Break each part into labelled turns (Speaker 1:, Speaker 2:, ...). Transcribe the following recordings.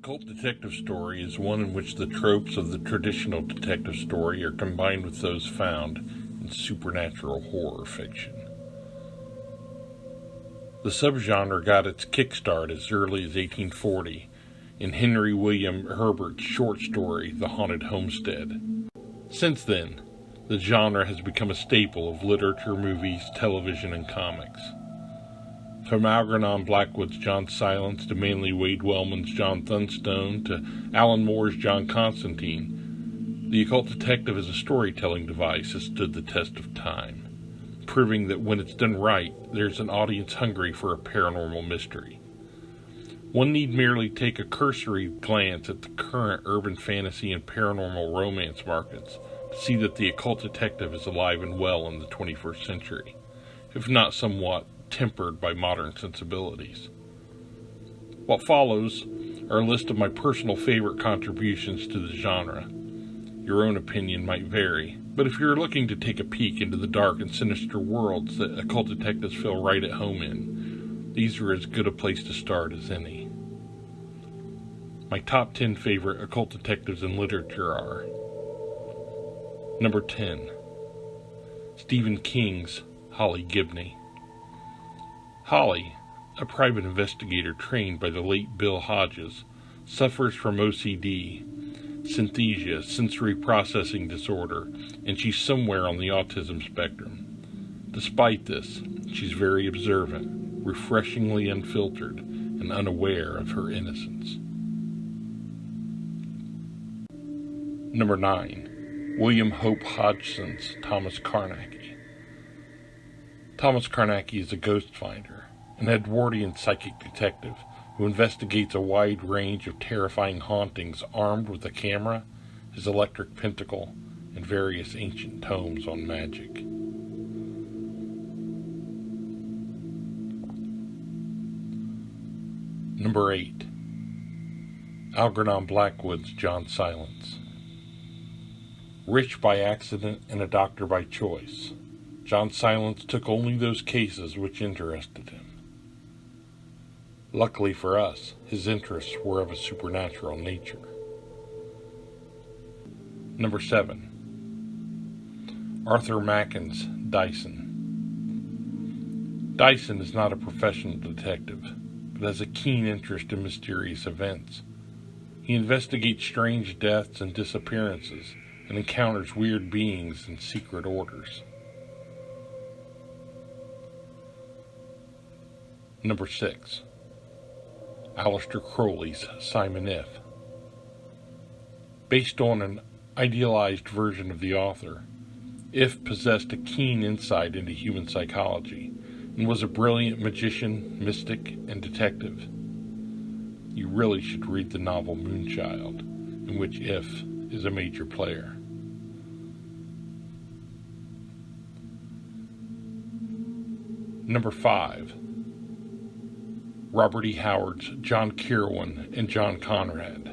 Speaker 1: Occult detective story is one in which the tropes of the traditional detective story are combined with those found in supernatural horror fiction. The subgenre got its kickstart as early as 1840 in Henry William Herbert's short story, The Haunted Homestead. Since then, the genre has become a staple of literature, movies, television, and comics. From Algernon Blackwood's John Silence to Manly Wade Wellman's John Thunstone to Alan Moore's John Constantine, the occult detective as a storytelling device has stood the test of time, proving that when it's done right, there's an audience hungry for a paranormal mystery. One need merely take a cursory glance at the current urban fantasy and paranormal romance markets to see that the occult detective is alive and well in the 21st century, if not somewhat tempered by modern sensibilities. What follows are a list of my personal favorite contributions to the genre. Your own opinion might vary, but if you're looking to take a peek into the dark and sinister worlds that occult detectives feel right at home in, these are as good a place to start as any. My top 10 favorite occult detectives in literature are: Number 10. Stephen King's Holly Gibney. Holly, a private investigator trained by the late Bill Hodges, suffers from OCD, synesthesia, sensory processing disorder, and she's somewhere on the autism spectrum. Despite this, she's very observant, refreshingly unfiltered, and unaware of her innocence. Number 9. William Hope Hodgson's Thomas Carnacki. Thomas Carnacki is a ghost finder, an Edwardian psychic detective who investigates a wide range of terrifying hauntings armed with a camera, his electric pentacle, and various ancient tomes on magic. Number 8. Algernon Blackwood's John Silence. Rich by accident and a doctor by choice, John Silence took only those cases which interested him. Luckily for us, his interests were of a supernatural nature. Number 7. Arthur Machen's Dyson. Dyson is not a professional detective, but has a keen interest in mysterious events. He investigates strange deaths and disappearances, and encounters weird beings and secret orders. Number 6. Aleister Crowley's Simon If. Based on an idealized version of the author, If possessed a keen insight into human psychology and was a brilliant magician, mystic, and detective. You really should read the novel Moonchild, in which If is a major player. Number 5. Robert E. Howard's John Kirwan and John Conrad.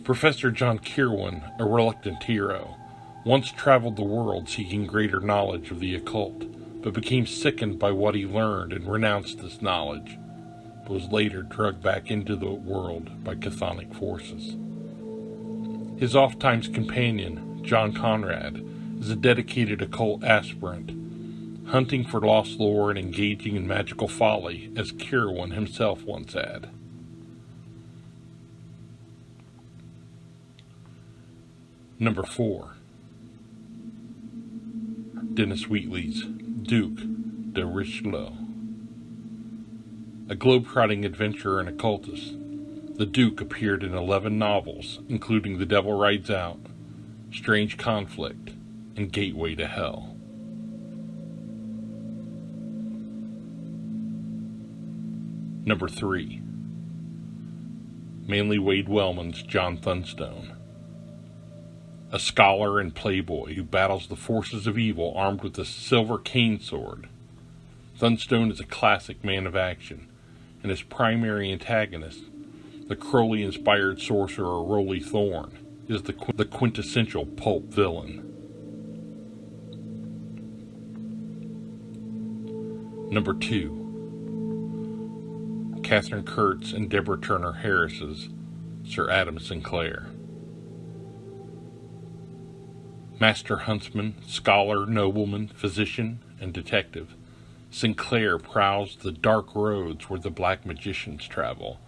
Speaker 1: Professor John Kirwan, a reluctant hero, once traveled the world seeking greater knowledge of the occult, but became sickened by what he learned and renounced this knowledge, but was later dragged back into the world by chthonic forces. His oft-times companion, John Conrad, is a dedicated occult aspirant, hunting for lost lore and engaging in magical folly, as Kirwan himself once had. Number 4. Dennis Wheatley's Duke de Richelieu. A globe-trotting adventurer and occultist, the Duke appeared in 11 novels, including The Devil Rides Out, Strange Conflict, and Gateway to Hell. Number 3. Manly Wade Wellman's John Thunstone. A scholar and playboy who battles the forces of evil armed with a silver cane sword, Thunstone is a classic man of action, and his primary antagonist, the Crowley-inspired sorcerer Rowley Thorne, is the quintessential pulp villain. Number 2. Catherine Kurtz and Deborah Turner Harris's Sir Adam Sinclair. Master huntsman, scholar, nobleman, physician, and detective, Sinclair prowls the dark roads where the black magicians travel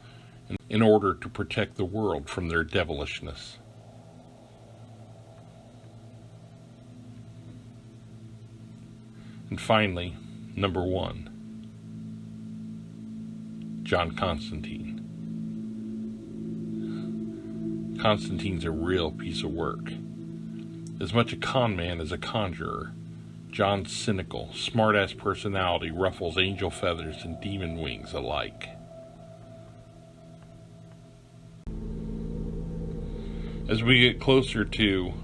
Speaker 1: in order to protect the world from their devilishness. And finally, number 1, John Constantine. Constantine's a real piece of work. As much a con man as a conjurer, John's cynical, smart-ass personality ruffles angel feathers and demon wings alike. As we get closer to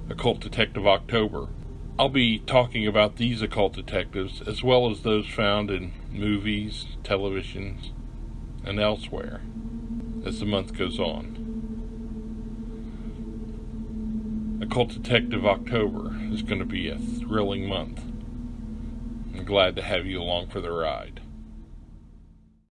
Speaker 1: Occult Detective October, I'll be talking about these occult detectives as well as those found in movies, television, and elsewhere as the month goes on. Occult Detective October is going to be a thrilling month. I'm glad to have you along for the ride.